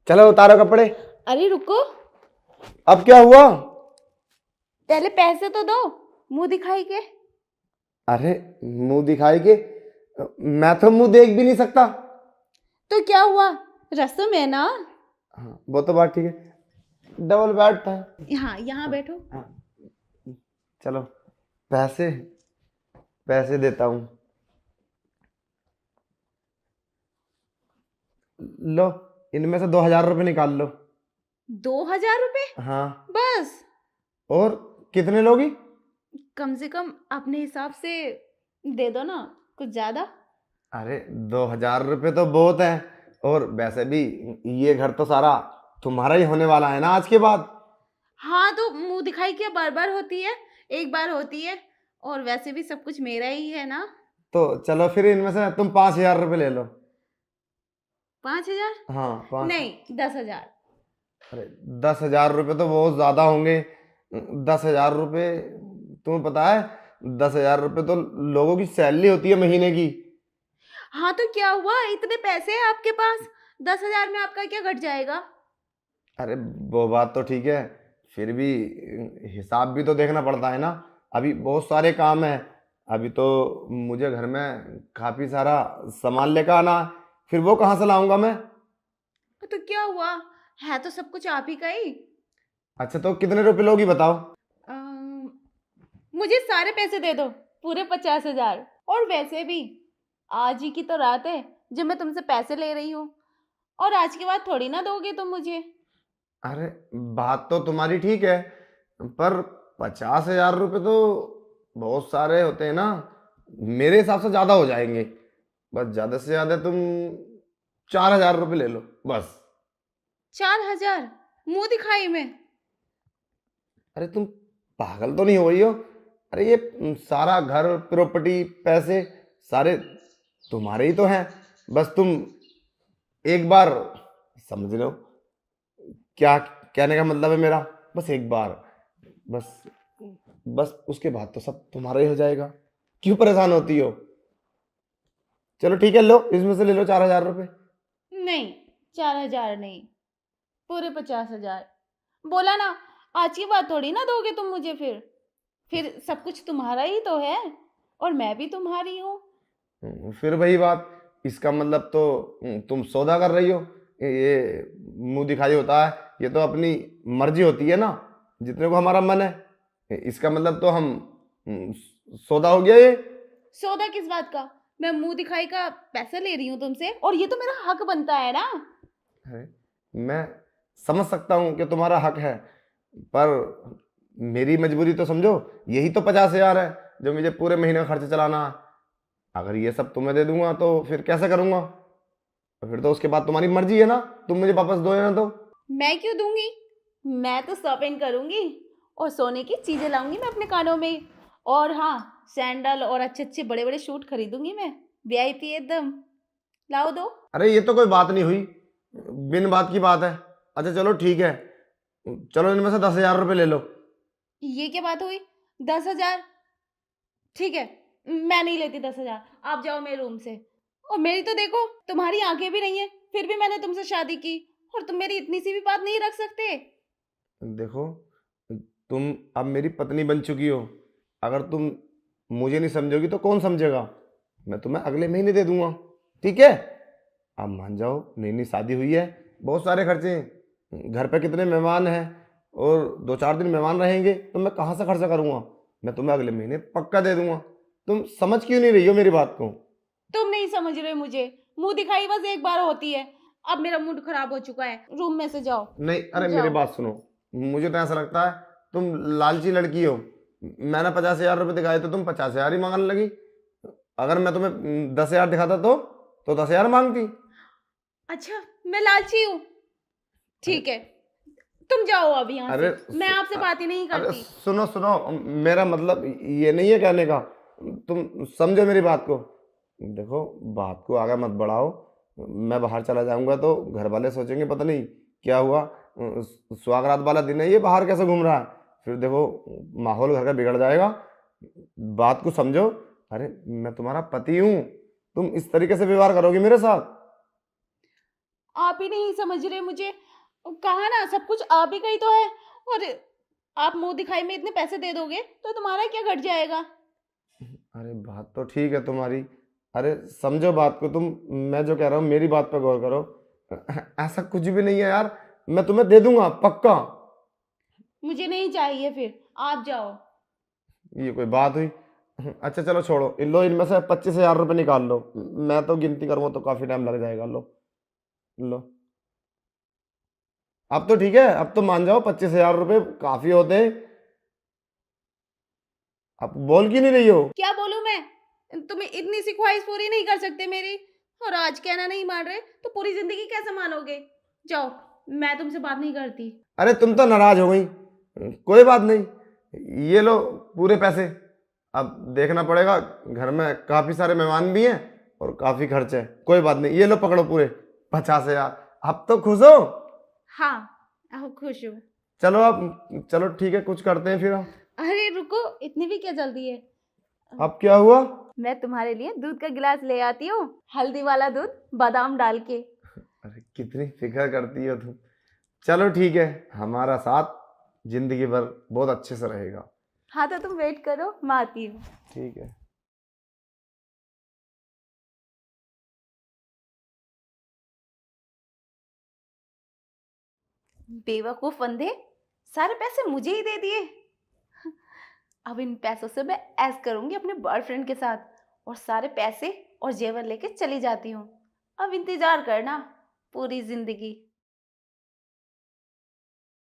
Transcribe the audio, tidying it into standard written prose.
चलो उतारो कपड़े। अरे रुको, अब क्या हुआ? पहले पैसे तो दो, मुंह दिखाई के। अरे मुंह दिखाई के? मैं तो मुंह देख भी नहीं सकता। तो क्या हुआ, रस्म है ना। हाँ वो तो बात ठीक है, डबल बेड था। हाँ, यहाँ बैठो। हाँ, चलो पैसे पैसे देता हूँ। लो, इनमें से 2,000 रुपये निकाल लो। 2,000 रुपए हाँ। बस? और कितने लोगी? कम से कम अपने हिसाब से दे दो ना, कुछ ज्यादा। अरे 2,000 रुपये तो बहुत है। और वैसे भी ये घर तो सारा तुम्हारा ही होने वाला है ना आज के बाद। हाँ तो मुंह दिखाई क्या बार बार होती है? एक बार होती है, और वैसे भी सब कुछ मेरा ही है ना। तो चलो फिर इनमें से तुम 5,000 रुपये ले लो। 5,000? हाँ 5। नहीं, 10,000। अरे 10,000 रुपये तो बहुत ज़्यादा होंगे। 10,000 रुपये, तुम्हें पता है 10,000 रुपये तो लोगों की सैलरी होती है महीने की। हाँ तो क्या हुआ, इतने पैसे हैं आपके पास, 10,000 में आपका क्या घट जाएगा? अरे वो बात तो ठीक है, फिर भी हिसाब भी तो देखना पड़ता है ना। अभी बहुत सारे काम हैं। अभी तो मुझे घर में काफ़ी सारा सामान लेकर आना है, फिर वो कहाँ से लाऊंगा मैं? तो क्या हुआ, है तो सब कुछ आप ही का ही। अच्छा तो कितने रुपए लोगी बताओ। अम, मुझे सारे पैसे दे दो, पूरे 50,000। और वैसे भी आज ही की तो रात है जब मैं तुमसे पैसे ले रही हूँ, और आज के बाद थोड़ी ना दोगे तुम मुझे। अरे बात तो तुम्हारी ठीक है, पर 50,000 रुपये तो बहुत सारे होते हैं ना। मेरे हिसाब से ज़्यादा हो जाएंगे। बस ज़्यादा से ज़्यादा तुम 4,000 रुपये ले लो बस। 4,000 मुंह दिखाई में? अरे तुम पागल तो नहीं हो गई हो? अरे ये सारा घर प्रॉपर्टी पैसे सारे तुम्हारे ही तो हैं। बस तुम एक बार समझ लो क्या कहने का मतलब है मेरा। बस एक बार, बस बस उसके बाद तो सब तुम्हारा ही हो जाएगा। क्यों परेशान होती हो? चलो ठीक है, लो इसमें से ले लो 4,000 रुपये। नहीं, 4,000 नहीं, पूरे 50,000। बोला ना, आज की बात थोड़ी ना दोगे तुम मुझे। फिर सब कुछ तुम्हारा ही तो है, और मैं भी तुम्हारी हूँ। फिर वही बात, इसका मतलब तो तुम सौदा कर रही हो। ये मुंह दिखाई होता है, ये तो अपनी मर्जी होती है ना, जितने को हमारा मन है। इसका मतलब तो हम सौदा हो गया ये। सौदा किस बात का? मैं मुंह दिखाई का पैसा ले रही हूँ तुमसे, और ये तो मेरा हक बनता है ना। है, मैं समझ सकता हूँ कि तुम्हारा हक है, पर मेरी मजबूरी तो समझो। यही तो 50,000 है जो मुझे पूरे महीने का खर्च चलाना है। अगर ये सब तुम्हें दे दूंगा तो फिर कैसे करूंगा? तो फिर तो उसके बाद तुम्हारी मर्जी है ना, तुम मुझे वापस दो या ना दो। मैं क्यों दूंगी? मैं तो शॉपिंग करूंगी, और सोने की चीजें लाऊंगी मैं अपने कानों में। और हाँ, सैंडल और अच्छे अच्छे बड़े बड़े शूट खरीदूंगी मैं, वीआईपी एकदम। लाओ दो। अरे ये तो कोई बात नहीं हुई, बिन बात की बात है। अच्छा चलो ठीक है, चलो इनमें से 10,000 रुपये ले लो। ये क्या बात हुई, 10,000? ठीक है, मैं नहीं लेती 10,000, आप जाओ मेरे रूम से। और मेरी तो देखो, तुम्हारी आंखें भी नहीं है, फिर भी मैंने तुमसे शादी की, और तुम मेरी इतनी सी भी बात नहीं रख सकते? देखो, तुम अब मेरी पत्नी बन चुकी हो। अगर तुम मुझे नहीं समझोगी तो कौन समझेगा? मैं तुम्हें अगले महीने दे दूंगा, ठीक है? आप मान जाओ, नई नई शादी हुई है, बहुत सारे खर्चे हैं, घर पे कितने मेहमान हैं, और 2-4 दिन मेहमान रहेंगे तो मैं कहाँ से खर्चा करूँगा? मैं तुम्हें अगले महीने पक्का दे दूंगा। तुम समझ क्यों नहीं रही हो मेरी बात को? तुम नहीं समझ रहे मुझे, मुंह दिखाई बस एक बार होती है। अब मेरा मूड खराब हो चुका है, रूम में से जाओ। नहीं, अरे मेरी जाओ। बात सुनो। मुझे तो ऐसा लगता है तुम लालची लड़की हो। मैंने 50,000 रुपये दिखाए तो तुम 50,000 ही मांगने लगी। अगर मैं तुम्हें 10,000 दिखाता तो 10,000 मांगती। अच्छा, मैं लालची हूँ? अरे ठीक है, तुम जाओ अब यहाँ अरे से, मैं आपसे बात ही नहीं अरे करती। सुनो सुनो, मेरा मतलब ये नहीं है कहने का। तुम समझो मेरी बात को। देखो, बात को आगे मत बढ़ाओ। मैं बाहर चला जाऊंगा तो घर वाले सोचेंगे पता नहीं क्या हुआ, सुहागरात वाला दिन है, ये बाहर कैसे घूम रहा है। फिर देखो, माहौल घर का बिगड़ जाएगा। बात को समझो। अरे मैं तुम्हारा पति हूँ, तुम इस तरीके से व्यवहार करोगे मेरे साथ? आप ही नहीं समझ रहे मुझे। कहा ना सब कुछ आप ही का ही तो है। और आप मुंह दिखाई में इतने पैसे दे दोगे तो तुम्हारा क्या घट जाएगा? अरे बात तो ठीक है तुम्हारी। अरे समझो बात को तुम। मैं जो कह रहा हूँ मेरी बात पे गौर करो। ऐसा कुछ भी नहीं है यार। मैं तुम्हें दे दूंगा पक्का। मुझे नहीं चाहिए, फिर आप जाओ। ये कोई बात हुई? अच्छा चलो छोड़ो, लो इनमें से 25,000 रुपये निकाल लो। मैं तो गिनती करूँगा तो काफी टाइम लग जाएगा। लो लो। अब तो ठीक है, अब तो मान जाओ 25,000 रुपये काफी होते हैं। अब बोल क्यों नहीं रही हो? क्या बोलूं मैं? तुम्हें इतनी सी ख्वाहिश पूरी नहीं कर सकते मेरी? और आज कहना नहीं मान रहे तो पूरी जिंदगी कैसे मानोगे? जाओ, मैं तुमसे बात नहीं करती। अरे तुम तो नाराज हो गई। कोई बात नहीं, ये लो पूरे पैसे। अब देखना पड़ेगा, घर में काफी सारे मेहमान भी हैं और काफी खर्च है। कोई बात नहीं, ये लो पकड़ो पूरे 50,000। अब तो खुश हो? हाँ, अब खुश हूँ। चलो अब, चलो ठीक है, कुछ करते हैं फिर हम। अरे रुको, इतनी भी क्या जल्दी है? अब क्या हुआ? मैं तुम्हारे लिए दूध का गिलास ले आती हूँ, हल्दी वाला दूध, बादाम डाल के। अरे कितनी फिक्र करती हो तुम। चलो ठीक है, हमारा साथ जिंदगी भर बहुत अच्छे से रहेगा। हाँ तो तुम वेट करो, मैं आती हूँ। ठीक है। बेवकूफ बंदे, सारे पैसे मुझे ही दे दिए। अब इन पैसों से मैं ऐश करूंगी अपने बॉयफ्रेंड के साथ और सारे पैसे और जेवर लेके चली जाती हूँ। अब इंतजार करना पूरी जिंदगी।